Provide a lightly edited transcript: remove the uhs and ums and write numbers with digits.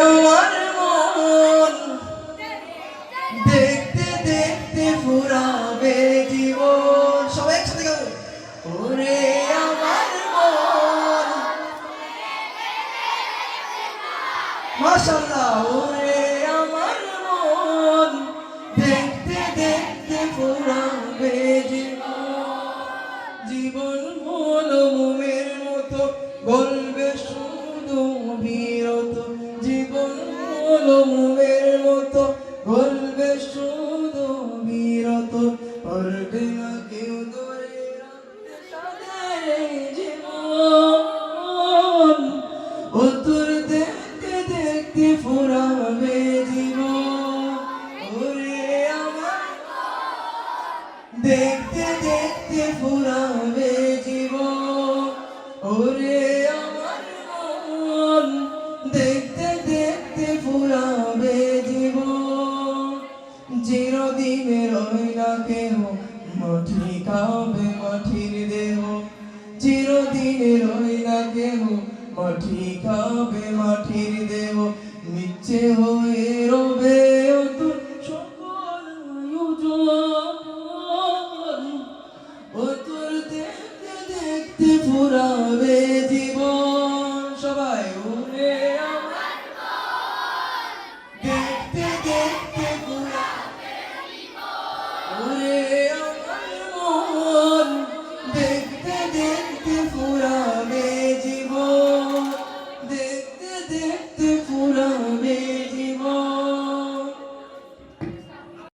আমার মন দেখতে দেখতে ফুরাবে জীবন। সবাই একসাথে গাবো। ওরে আমার মন, মাশাআল্লাহ। ওরে আমার মন দেখতে দেখতে ফুরাবে জীবন। জীবন হলো মোমের মতো গলবে শুধু অবিরত। জীবন হলো মোমের মতো গলবে শুধু অবিরত। পারবে না কেউ ধরে রাখতে সাদের এই জীবন। ও তোর দেখতে দেখতে ফুরাবে জীবন। ওরে আমার দেখতে দেখতে ফুরাবে জীবন। ওরে আমার মন দেখতে দেখতে ফুরাবে জীবন। চিরদিনে রয় না কেহ মাটি খাবে মাটির দেহ। চিরদিনে রয় না কেহ মাটি খাবে মাটির দেহ। নিচে হয়ে রবে অতুল সকল আয়োজন। ও তোর দেখতে দেখতে ফুরাবে